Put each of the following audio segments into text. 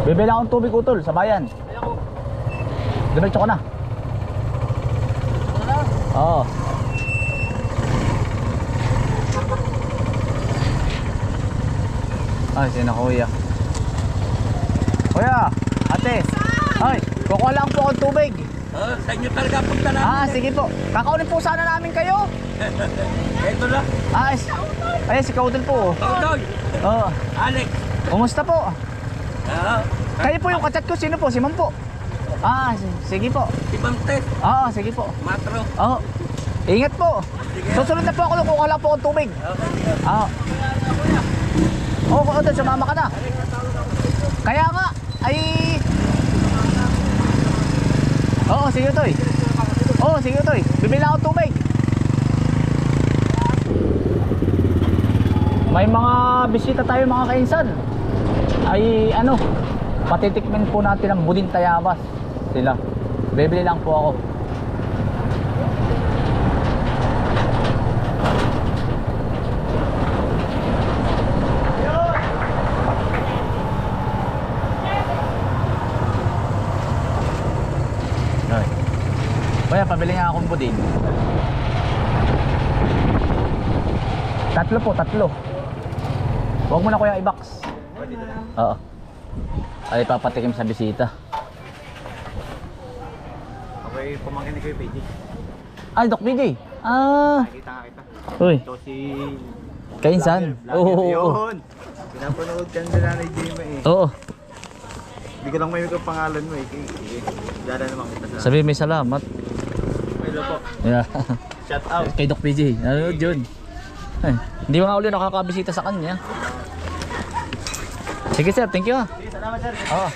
Bibili akong tubig utol sa bayan. Diretso ko na. Oo. Ay, sino kuya? Kuya, ate. Ay, kukuha lang po akong tubig. Sa inyo talaga punta namin. Sige po. Kakaunin po sana namin kayo. Ito na. Ay, si Kaudol po. Kaudol. Oo. Alex. Kumusta po? Kayo po yung kachat ko. Sino po? Si Ma'am po. Sige po. Si Ma'am Tess. Sige po. Matro. Ingat po. Susunod na po ako. Kukuha lang po akong tubig. Kaudol, sumama ka na. Kaya nga, sige Toy. Sige Toy. Bibili akong tubig. May mga bisita tayo mga kainsan. Patitikmin po natin ang budin tayabas. Sila. Bibili lang po ako. Kaya pabili nga akong budin. Tatlo po, tatlo. Huwag mo na kuya i-box. Oo. Ay papatikim sa bisita. Okay, pumangkin ni Kuya PJ. Doc PJ. Nakita nga kita. Uy. Ito si... Kainsan. Yun. Pinapanood ka na Nanay Jema eh. Oo. Hindi ko lang may pangalan mo eh. Sige. Dada naman kita sa... Sabi may salamat. Hello po. Yeah. Shout out. Kay Doc PJ. Yun. Hindi mo nga uli nakakabisita sa kanya. Sige sir, thank you. Sige, salamat sir. Oo.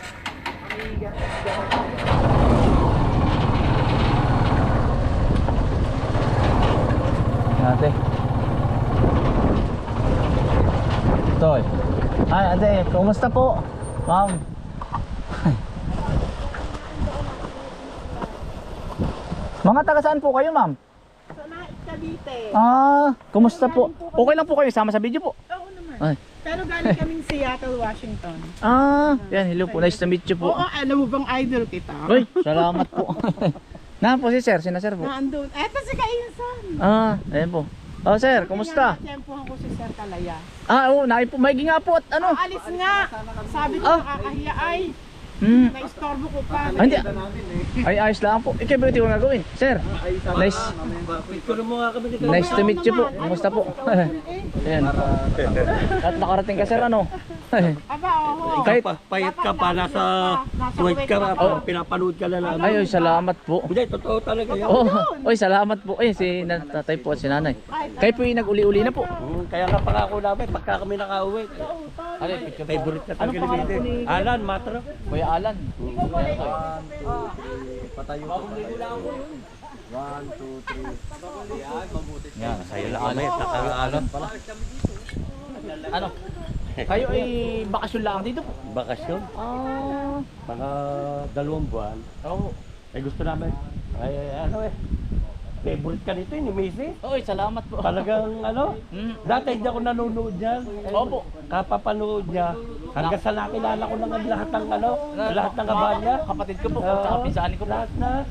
Ate. Toy. Ay, ate, kumusta po? Ma'am. Mga taga saan po kayo, ma'am? Cavite. Kumusta po? Okay lang po kayo, sama sa video po. Oo naman. Ay. Pero galing kaming Seattle, Washington. Yan, hello po. Nice to meet you po. Oo, alam mo bang idol kita? Uy, salamat po. Naan po si sir, sina sir po. Naandun. Eto si Kainsan. Ayan po. Sir, kumusta? Tempuhan ko si Sir Kalaya. Naay po, maigi nga po at ano. Alis nga. Sabi ko nakakahiya ay. Naistorbo ko pa. Hindi. Ay, ayos lang po. Ikaw ba ito yung gagawin? Sir, nice. Nice to meet you po. Kumusta po? Ayan. At nakarating ka sir, ano? Aba, oo. Kahit payat ka pa, nasa Kuwait ka, pinapanood ka na namin. Ay, salamat po. Hindi, totoo talaga yun. Oy, salamat po. Si tatay po at si nanay. Kayo po yung nag-uli-uli na po. Kaya nga pangako namin, pagka kami nakauwi. Favorite na talaga ni Bede. Alan, Matro. Kuya Alan. Patayo ko. 1, 2, 3. Yan, Sa'yo lang kami, Alan pala. Ano? Kayo ay bakasyon lang dito po? Bakasyon, mga 2 buwan. Gusto namin. Favorite ka nito, ni Macy. Oy, salamat po. Talagang dati hindi ako nanonood niyan. Opo. Kapapanood niya. Hanggang sa nakilala ko ng lahat ng lahat ng kabanya. Kapatid ko po, tsaka pinsanin ko po. Lahat na.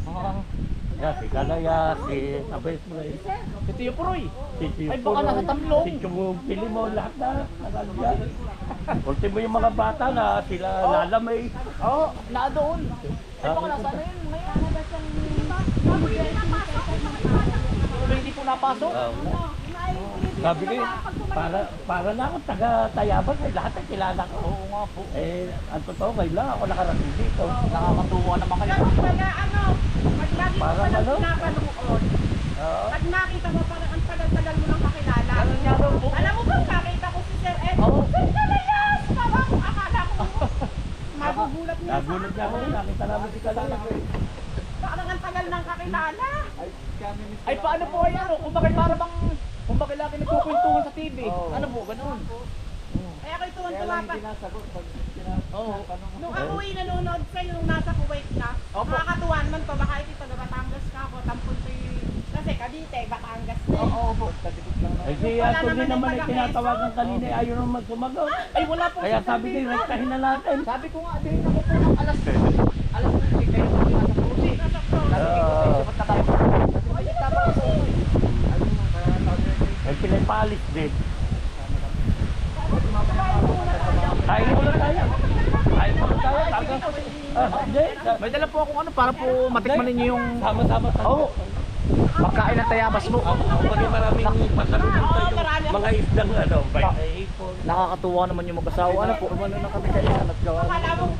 Si Kalaya, si Abes mo rin. Si Tio Puroy. Si Tio Ay, baka nasa Tamlong. Si Chumong Pili mo, lahat na. Nakalya. Ultimo yung mga bata na sila lalamay. Na doon. Ay, baka nasa ano yun ngayon. Hindi po napasok. Sabi ko, para na ako taga-Tayabas, lahat ay kilala ko. Oo nga po. Ang totoo, ngayon lang ako nakarating dito. Nakakatuwa naman kayo. Kaya pag lagi mo Parang palang pinapanood, pag nakita mo parang ang tagal-tagal mo nang kakilala. Alam mo bang nakita ko si Sir Ed? Sir Kalaya! Sabi ko, akala ko magugulat niya. Nagulat niya ako, nakita namin si Kalaya. Parang ang tagal nang kakilala. Ay, paano po ay ano? Kung bakit para bang kung bakit laki nagkukwentuhan sa TV? Ano po, ganoon? Ay ako'y tuwan-tuwa pa. Oo. Nung ako'y nanonood sa'yo nung nasa Kuwait ka, nakakatuwa naman pa, baka ito taga Batangas ka ako, tampon sa'yo. Kasi kasi Cavite, Batangas din. Oo po. Ay si Ato din naman ay tinatawagan kanina, ayaw naman sumagot. Ay wala po. Kaya sabi din, rektahin na natin. Sabi ko nga, din ako po ng alas 2 kayo po nasa Pusi. Sabi ko tayo. Ay, tama ko sa ulo. Ay pinapalis din. Kain mo na tayo. Kain mo na tayo. Hindi. May dala po akong ano para po matikman ninyo yung Sama-sama tayo. Oo. Pagkain ng tayabas mo. Pag maraming pasalubong tayo. Mga isdang ano. Nakakatuwa naman yung mag-asawa. Ano po? Ano na kami kayo at gawa.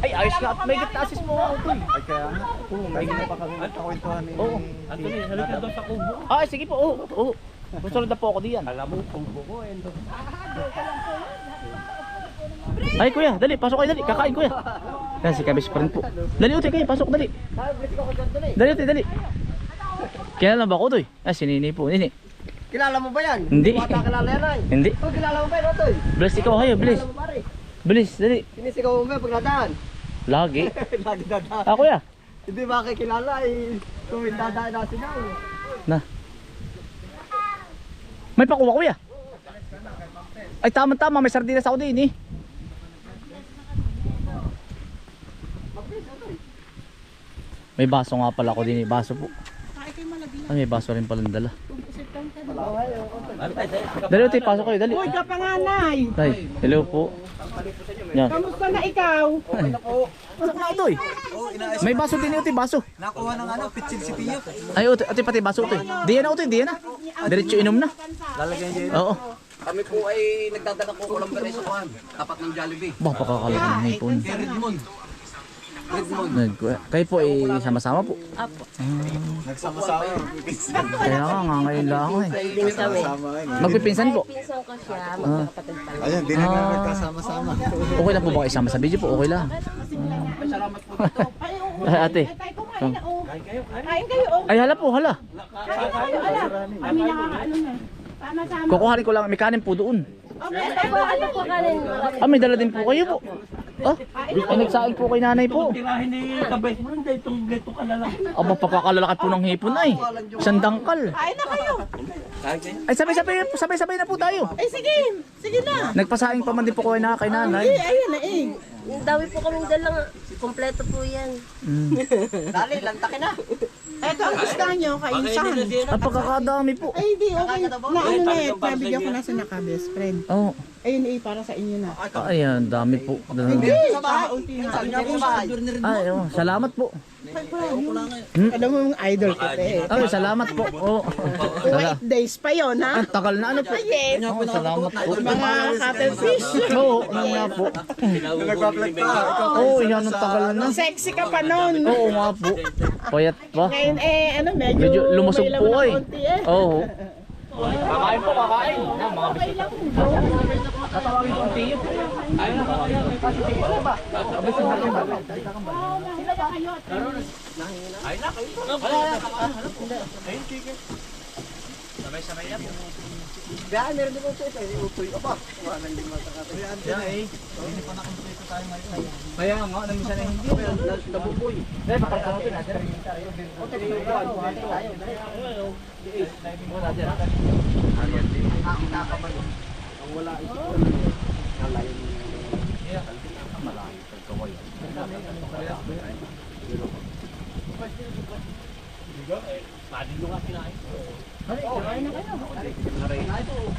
Ay, ayos nga. May gitasis mo ako ito. Ay kaya nga. Oo, may gina pa kami nakakwentuhan ni... Oo. Anthony, halika doon sa kubo. Ay, sige po. Oo. Oo. Susunod na po ako diyan. Alam mo, kubo ko. Ay, kuya. Dali. Pasok kayo. Dali. Kakain, kuya. Yan si Kabis pa rin po. Dali, uti kayo. Pasok. Dali. Dali, uti. Dali. Kilala ba ako, Toy? Ah, si Nini po. Nini. Kilala mo ba yan? Hindi. Bata kilala yan ay. Hindi. Oh, kilala mo ba yan, Otoy? Bilis ikaw kayo. Bilis. Kilala mo pare. Bilis. Dali. Sinisigaw mo ba pag nadaan? Lagi. Lagi dadaan. Ah, kuya. Hindi makikilala ay tuwing dadaan na sigaw. Na. May pakuha, kuya. Ay, tama-tama. May sardinas ako din, eh. May baso nga pala ako din, eh. Baso po. Ay, may baso rin palang dala. Dali, uti. Pasok kayo. Dali. Uy, kapanganay! Ay, hello po. Yan. Kamusta na ikaw? Pasok na ito, eh. May baso din, uti. Baso. Nakuha ng ano, pitsil si Pio. Ay, uti. Uti, pati baso, uti. Diyan na, uti. Diyan na. Diretso inom na. Lalagyan niyo yun. Oo. Kami po ay nagdadala ko kulang beres sa kuhan. Tapat ng Jollibee. Bah, pakakalaga ng hipon. Kay Redmond. Redmond. Kayo po ay sama-sama po. Nagsama-sama. Kaya nga ngayon lang ako, eh. Nagsama-sama. Magpipinsan po. Pinsan ko siya, magkakapatid pala. Ayun, di na nagkasama-sama. Okay lang po ba kayo isama sa video po? Okay lang. Ay, ate. Tay, kumain na, oh. Kain kayo, oh. Ay, hala po, hala. Kami nakakaano na. Sama-sama. Kukuhanin ko lang. May kanin po doon. Okay, Ano po kanin? Ah, may dala din po kayo po. Ah, ay nagsaing po kay nanay po. Tirahin ni kabay mo rin dahil itong ganito ka na lang. Aba, pagkakalalaki po ng hipon ay. Isang dangkal. kain na kayo. Ay, sabay-sabay na po tayo. Ay, sige. Sige na. Nagpasaing pa man din po ko na kay nanay. Ayun na, eh. Ang dami po kaming dalang, kompleto po yan. Dali, lantakin na. Eto ang gusto nyo, kainsan. Ang pagkakadami po. Ay, di, okay. Na ano na eh, nabigyan ko na sa naka-best friend. Oh, Ayun eh, para sa inyo na. ayan, dami po. Hindi, sa bahay. Sabi niya po bahay. Ay, oh, salamat po. Alam mo yung idol ko eh. Ay, salamat po. Oh. 8 days pa yon ha? Ang tagal na ano po. Yes. Oh, salamat po. Mga cuttlefish. Oo, ano nga po. Nagpa-vlog pa. Oo, yan ang tagal na. Sexy ka pa nun. Oo nga po. Payat pa. Ngayon eh, ano, medyo Medyo lumusog may po laman ay. ng konti eh. Oo. Kakain po, kakain. Yan, mga bisita. Tatawagin ko ang tiyo. Ayun na, kasi tiyo ba? Abis na kayo ba? Sila ba kayo? Kaya meron din ko siya. Utoy ka pa. Wala nang lima sa kato. Kaya nga, namisan na hindi. Nabuboy. Dahil pakakapin natin.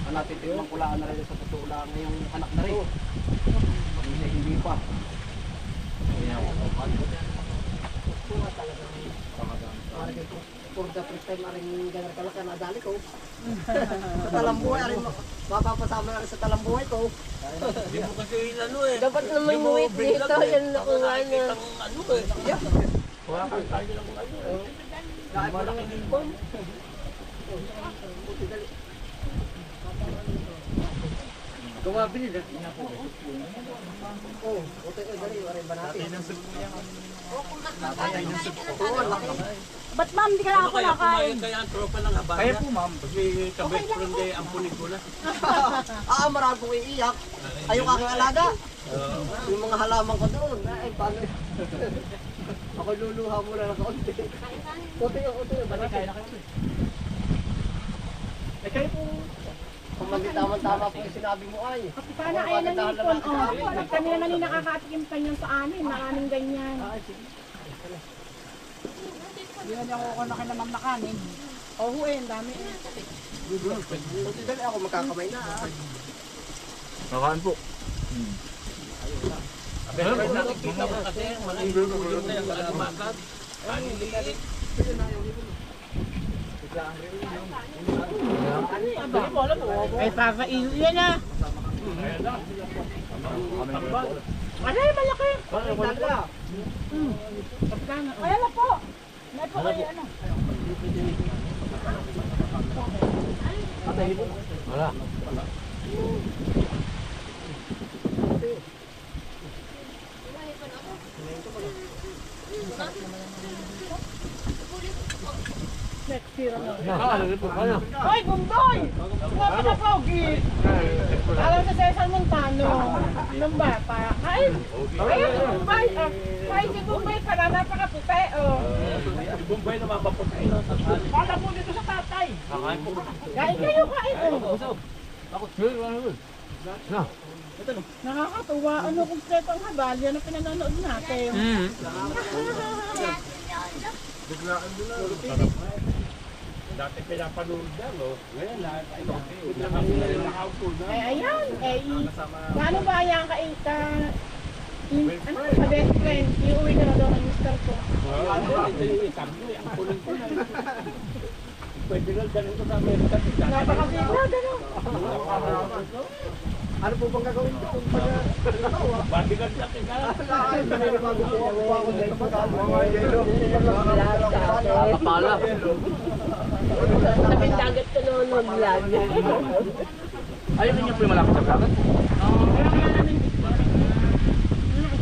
Natitigman ko lang na rin sa totoo lang ngayong anak na rin. Pamilya hindi pa. For the first time aring ganar pala ka nadali ko. Sa talambuhay aring mapapasama na rin sa talambuhay ko. Hindi mo kasi ano eh. Dapat naman wait dito, yan na ko nga na. Ano eh. Wala kang tayo lang ano eh. Kahit malaking ibon. Kumabili na. Oh, otoy ko dali aring banati. Oo, laki. Ba't ma'am, di ka lang ako Kaya nakain? kumain kaya ang tropa ng Habana. Kaya po, ma'am. Kasi kabay friend eh, ampunin ko na. Marami kong iiyak. Ayong aking alaga. Yung mga halaman ko doon. Ay, paano? Ako luluha muna ng kaunti. Otoy, balik kayo na kayo. Kung magtama-tama po yung sinabi mo ay. Sana ayan ang ipon, oh. Kami naman yung nakakatikim pa niyan sa amin, maraming ganyan. Yan yung ako na kinamang na kanin. Oo, ang dami eh. Dali ako magkakamay na. Nakakaan po. Nakikita ko kasi mga ilulog na yung alamakat. Ay, pakailo yan ah. Malay, malaki. Ayan na po. May po kayo ano. Wala. Next year ako. Hoy, Gumboy! Sumama na pogi! Alam sa Cesar Montano. Nung bata. Ay! Ayun si Gumboy! Ay, si Gumboy pala napakaputi, oh. Bumbay na mapapunta. Pala po dito sa tatay. Kain kayo, kain. Nakakatuwa. Ano kumpleto ang habal? Yan ang pinanonood natin. Dati pinapanood yan, no? Ngayon lahat ay nakaupo na. Eh, ayan. Eh, paano ba yan ka ano, sa best friend? Iuwi ka na daw ng mister ko. Pwede lang ganun ko sa Amerika. Napakasira, gano'n. Ano po bang gagawin ko kung Badigan lang ka. Kapala. Sa dagat ko noon vlog. Ayaw niyo po yung malapit sa dagat?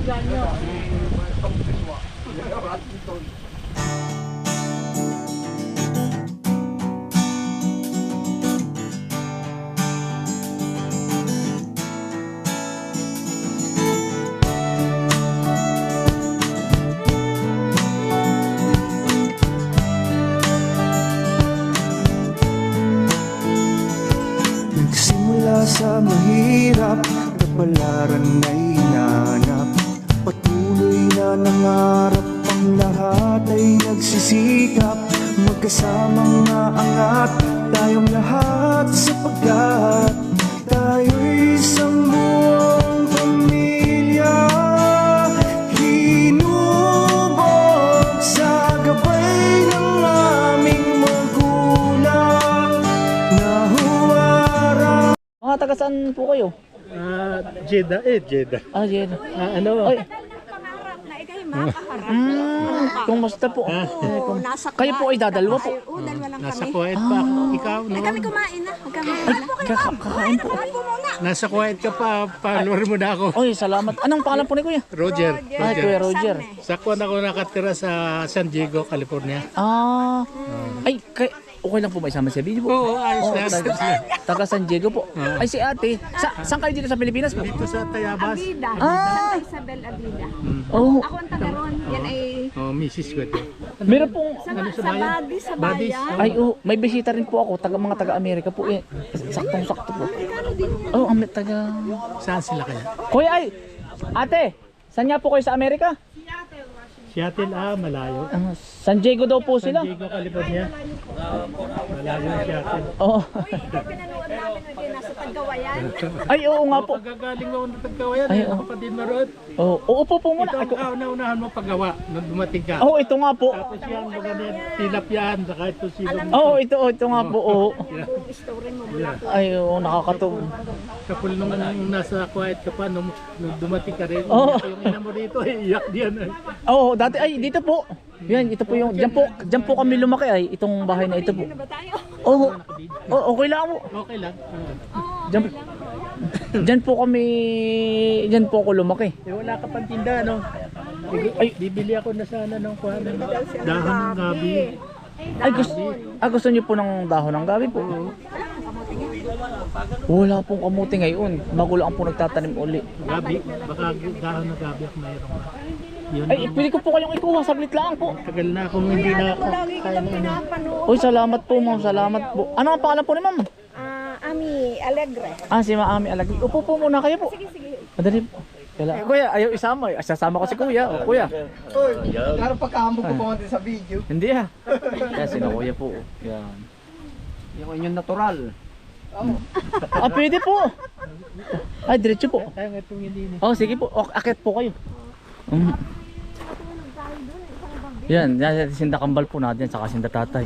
Ganyo. Nagsimula sa mahirap, kapalaran ay hinanap. Patuloy na nangarap, ang lahat ay nagsisikap. Magkasamang naangat, tayong lahat sapagkat tayo'y isang buong pamilya. Hinubog sa gabay ng aming magulang. Nahuwara. Mga taga saan po kayo? Jeddah Jeddah. Ah, Jeddah. Ano? Ay, Pangarap na ikay makaharap. kumusta po? Oo, nasa Kayo po ay dadalwa po? Oo, dalawa lang Nasa kami. Kuwait pa. Ikaw, no? Ay, kami kumain na. Magkamain po kayo. Kakain po. Kumain po muna. Nasa Kuwait ka pa. Follower mo na ako. Oy, salamat. Anong pangalan po ni Kuya? Roger. Ay, Kuya Roger. Sa Kuwait ako nakatira sa San Diego, California. Ah, ay, okay lang po ba isama sa video po? Oo, ayos na. Taga San Diego po. Ay, si ate. Saan kayo dito sa Pilipinas po? Dito sa Tayabas. Abida. Ah. Santa Isabel Abida. Oh, Ako ang taga ron. Yan ay Oh, Mrs. ko ito. meron pong... sa Badi, sa bayan. Ay, oh, may bisita rin po ako. Mga taga-Amerika po. Eh. Saktong-sakto po. Oh, taga... Saan sila kaya? Kuya, ay! Ate! Saan nga po kayo sa Amerika? Seattle, malayo. San Diego daw po San sila. Diego, California. Malayo yung Seattle. Oo. Pinanood namin na nasa Tagawayan. Ay, oo nga po. Pagkagaling ako ng Tagkawayan, Ay, yung oo. kapatid mo ron. Oo, uupo po muna. Ito ang naunahan mo paggawa nung dumating ka. Oo, ito nga po. Tapos yung mga tilapyan, saka ito silong. Oo, ito nga po. Oo. Buong story mo mula po. Ay, oo, nakakatuwa. Kapul nung nasa Kuwait ka pa, nung dumating ka rin, Oo. yung ina mo dito, iyak diyan. Oo, dati ay dito po. Yan, ito po yung diyan po kami lumaki ay itong bahay na ito po. Ba tayo? Oo. Oh, okay lang po. Okay lang. Diyan po kami, diyan po ako lumaki. Eh, wala ka pang tinda, no? Ay, bibili ako na sana ng kuha ng dahon ng gabi. Ay, gusto niyo po ng dahon ng gabi po? Wala pong kamuti ngayon. Bago lang po nagtatanim uli. Gabi, baka dahon ng gabi ako mayroon na. Yun, Ay, pwede ko po kayong ikuha. Saglit lang po. tagal na akong hindi na ako. Lagi kitang pinapanood. Uy, salamat po ma'am. Salamat po. Ano ang pangalan po ni ma'am? Alegre. Ah, si Maami Alag. Upo po muna kayo po. Sige, sige. Madali po. Kuya, ayaw isama eh. Sasama ko si Kuya. O, Kuya. Pero pagkahambog ko pa sa video. Hindi ah. Yan, sino Kuya po. Yan. Yung inyong natural. Ah, pwede po. Ay, diretso po. Oh, sige po. O, akit po kayo. Yan, yan, sinda kambal po natin, saka sinda tatay.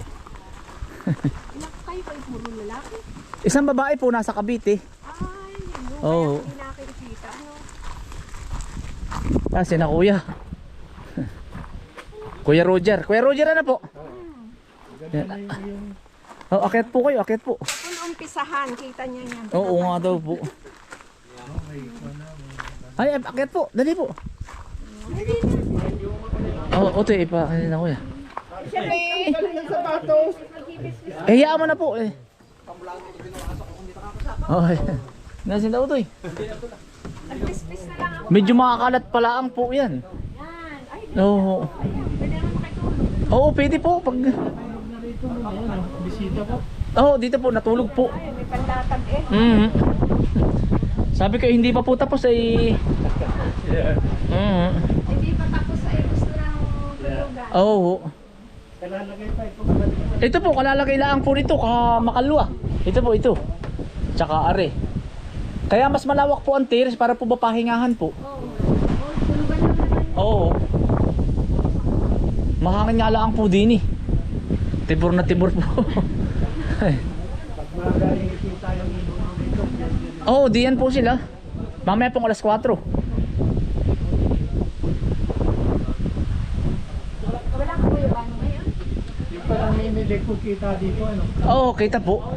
Kayo pa yung puro lalaki. Isang babae po nasa Cavite. Ay, Oo. hindi nakikita. Ano? Ah, sina Kuya. Kuya Roger. Kuya Roger, ano po? Yan. Oh, akit po kayo, akit po. Kung umpisahan, kita niya yan. Oo nga daw po. Ay, akit po, dali po. Oh, ote, ipakain na Kuya. Eh, hiyaan mo na po eh. Okay. Nasin daw ito eh. Nagpispis na lang ako. Medyo makakalat pala ang po yan. Yan. Ay, Oo. pwede naman makitulog. Oo, pwede po. Pag... Oo, dito po, natulog po. Ay, may panlatag eh. Sabi ko, hindi pa po tapos ay... Hindi pa tapos ay gusto ng tulugan. Oo. Ito po, kalalagay lang po nito, makalwa. Ito po, ito. Tsaka are. Kaya mas malawak po ang terrace para po mapahingahan po. Tulugan lang naman. Oo. Mahangin nga lang po din eh. Tibor na tibor po. Oo, diyan po sila. Mamaya pong alas 4. Wala ka po yung ano ngayon? Oo, kita po.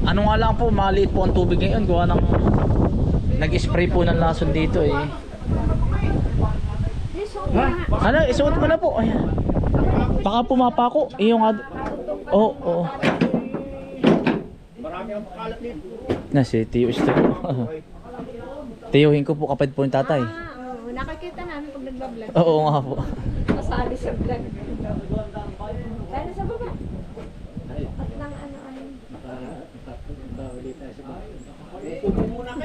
Ano nga lang po, maliit po ang tubig ngayon. Gawa ng nag-spray po ng lason dito eh. Ano, isuot mo na po. Ayan. Baka pumapa ko. Yung oo, oo. Na si Tio Istro. Tiyuhin ko po kapatid po yung tatay. Oo, nakakita namin pag nagbablog. Oo nga po. Masali sa vlog. Sana sa baba. At lang ano.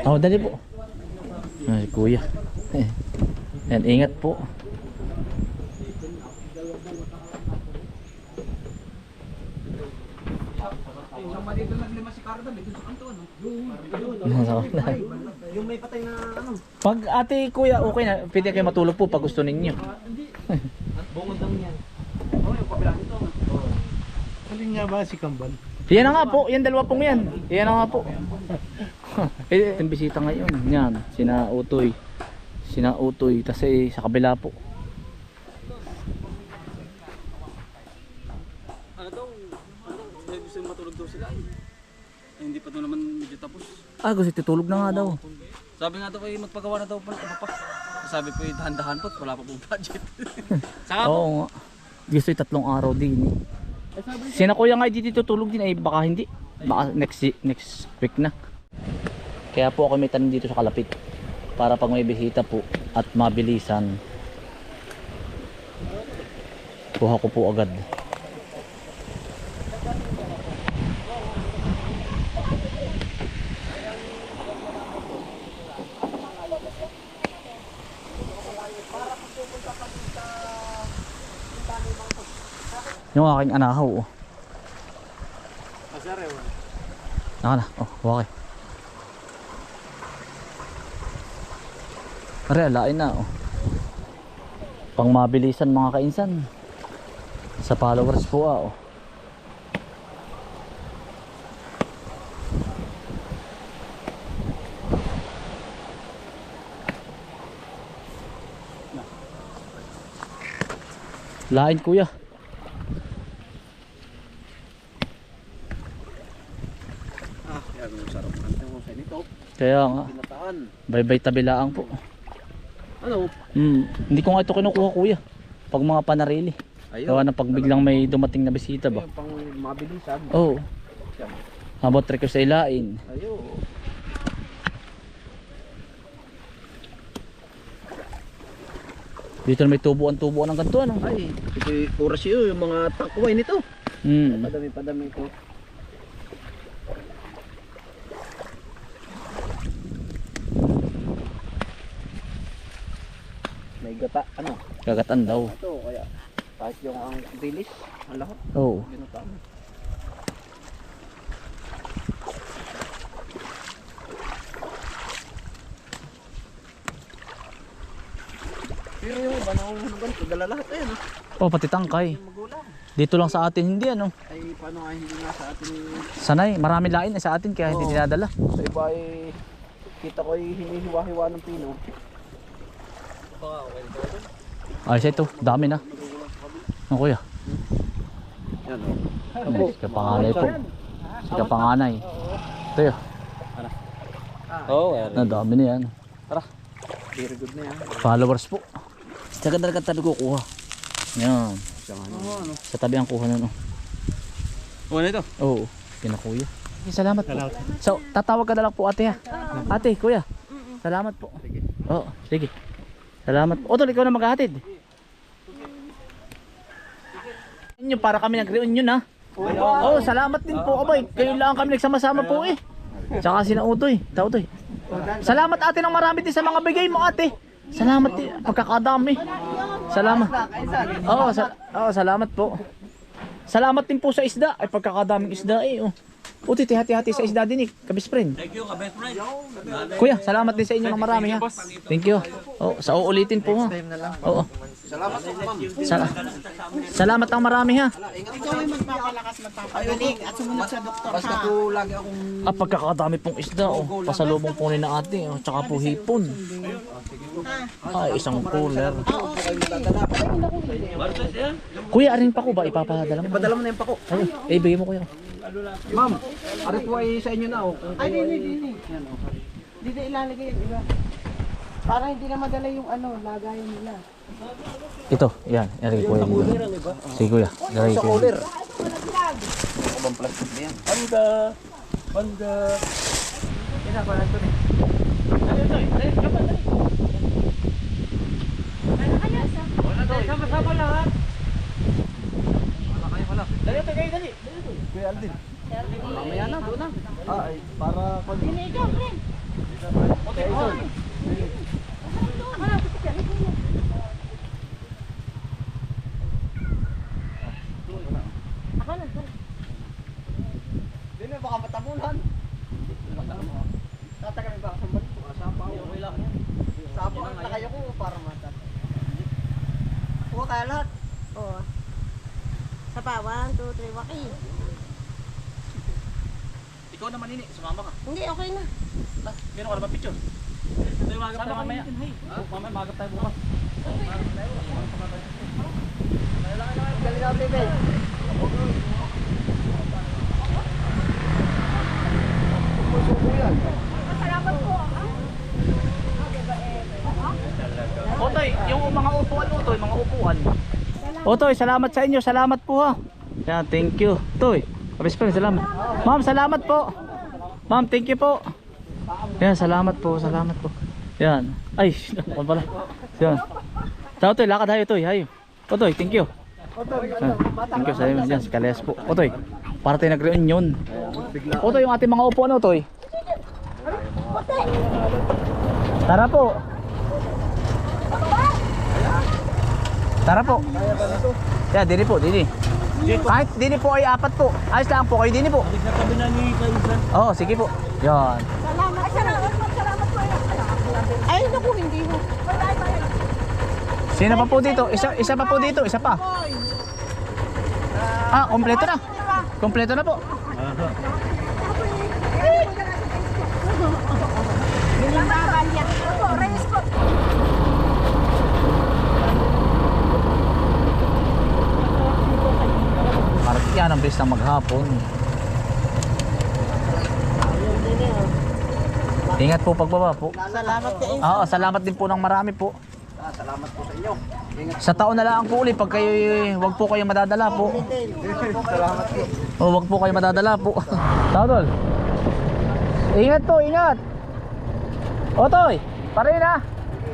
Oh, dali po. Ay, kuya. Yan, ingat po. Yung may patay na ano. Pag ate kuya, okay na. Pwede kayo matulog po pag gusto ninyo. Bungod lang yan. Alin nga ba si Kambal? Yan na nga po, yan dalawa pong yan. Yan na nga po. Yung bisita ngayon. Yan, sina Utoy. Sina Utoy, tas sa kabila po. Ano daw? Gusto matulog daw sila eh. Hindi pa daw naman medyo tapos. Ah, gusto tutulog na nga daw. Sabi nga daw kayo magpagawa na daw pa. Sabi po dahan-dahan po, wala pa pong budget. Saka po. Oo nga. Gusto 3 araw din eh. Sina kuya nga dito tutulog din ay baka hindi. Baka next week na. Kaya po ako may tanim dito sa kalapit. Para pag may bisita po at mabilisan, kuha ko po agad. Yung aking anahaw oh. Naka na, oh, okay. Are, alain na oh. Pang mabilisan mga kainsan. Sa followers po oh. Lain kuya. Kaya nga. Bye-bye tabilaang po. Ano? Hindi ko nga ito kinukuha kuya. Pag mga panarili. Gawa na pag biglang may dumating na bisita ba. Pang mabilisan. Oo. Habot trek sa ilain. Ayo. Dito na may tubuan-tubuan ng ganito ano. Ay, ito oras yun, yung mga takway nito. Hmm. Padami-padami ko. May gata, ano? Gagatan daw. Ito, kaya kahit yung ang dilis, ang lahat, Oo. ginutama. Pero yung iba nangungunugan, dala lahat ayun Oh, pati tangkay. magulang. Dito lang sa atin hindi ano. Ay, paano nga hindi nga sa atin Sanay, marami lain na sa atin kaya hindi Oo. dinadala. sa iba ay kita ko ay hinihiwa-hiwa ng pino. Ay, siya ito, dami na. Ano kuya? Yan o. Ano, si kapanganay po. Si kapanganay. Ito yun. Oo, Na dami na yan. very good na yan. Followers po. Taga-dagat tayo kukuha. Yan. Sa tabi ang kuha nun. O, ano ito? Oo. Pinakuya. Salamat po. So, tatawag ka na lang po ate ha. Ate, kuya. Salamat po. Oo, sige. Salamat po. O, tol, ikaw na maghahatid. Inyo, para kami nag-reunion ha. Oo, salamat din po. Abay, kayo lang kami nagsama-sama po eh. Tsaka sina Utoy. Tautoy. Salamat ate ng marami din sa mga bigay mo ate. Salamat din. Pagkakadami. Salamat. Oo, salamat po. Salamat din po sa isda. Ay, pagkakadaming isda eh. Oh. Uti, hati-hati sa isda din eh. Kabis friend. Thank you, ka-best friend. Kuya, salamat din sa inyo ng marami ha. Thank you. Oh, sa uulitin po ha. Oo. Salamat po, ma'am. Salamat ng marami ha. Ikaw ay magpapalakas, magpapagaling at sumunod sa doktor Basta ha. po lagi akong Pagkakadami pong isda oh. Pasalubong po ni na ate oh. Tsaka po hipon. Ay, isang cooler. Kuya, aring pa ko ba? Ipapadala mo? padala mo na yung pako. Ay, ibigay mo kuya. Ma'am, ari po ay sa inyo na. Ay, dini. Dito ilalagay yung iba. Para hindi na madala yung ano, lagayan nila. Ito, yan. Yan kuya. Sige kuya. Lagay ko. Cooler. Ibang plastic na yan. Panda. Sama-sama lahat. Dali ito kayo, dali. Kuya Aldin. Mamaya na, doon na. Ay, para pag... Hindi na, baka matabunan. Tatagal ba sa balik? Sapaw. Okay lang yan. Sapaw na kayo ko para mata. Kuha kaya lahat. Oo. Sa pa, 1, 2, 3, waki. Ikaw naman ini, sumama ka. Hindi, okay na. Meron ka naman picture. Ito yung magap tayo mamaya. Mamaya magap tayo bukas. Galing na bebe. Otoy, yung mga upuan Otoy, mga upuan. Otoy, salamat sa inyo, salamat po ha. Yan, thank you. Toy, kabis pa, salamat. Ma'am, salamat po. Ma'am, thank you po. Yan, salamat po, salamat po. Yan. Ay, ano pala. Yan. Sa Otoy, lakad hayo Toy, hayo. Otoy, thank you. Yan, thank you sa inyo. Yan, si Kales po. Otoy, para tayo nag-reunion. Otoy, yung ating mga upuan Otoy. Tara po. Tara po. Yeah, dini po, dini. Kahit dini po ay 4 po. Ayos lang po kayo dini po. Oo, sige po. Yan. Salamat. Salamat po. Ay, naku, hindi mo. Sino pa po dito? Isa pa po dito, isa pa. Ah, kompleto na. Kompleto na po. Bilimbagan yan. Opo, reyes po. Parang yan ang bilis ng maghapon. Ingat po pagbaba po. Salamat kayo. Oo, salamat din po ng marami po. Salamat po sa inyo. Sa taon na lang po ulit pag kayo wag po kayo madadala po. Salamat po. O wag po kayo madadala po. Tadol. Ingat po, ingat. O Toy, parin na.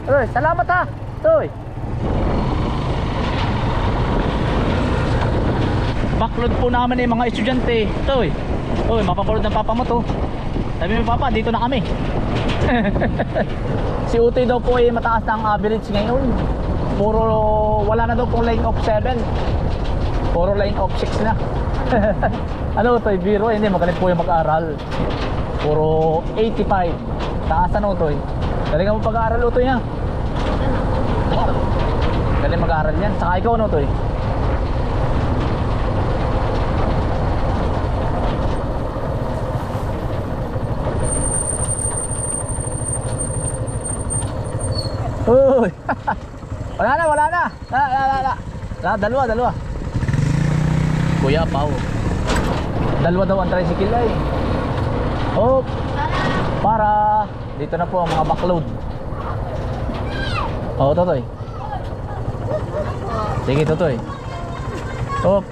Toy, salamat ha. Toy. Backload po namin yung mga estudyante. Toy. Toy, mapapaload ng papa mo to. Sabi mo papa, dito na kami. Si Utoy daw po ay mataas ng average ngayon. puro wala na daw pong lane of 7. Puro lane of 6 na. Ano to, biro? Hindi, magaling po yung mag-aral. Puro 85. Taas ano to eh. Galing mo pag-aaral utoy na. Galing mag-aaral yan. Saka ikaw ano to eh. Uy! Wala na, wala na. Dalawa. Kuya Pao. Dalawa daw ang tricycle ay. Oh. Para dito na po ang mga backload. Oh, Totoy. Sige, Totoy. Oh.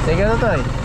Sige, Totoy.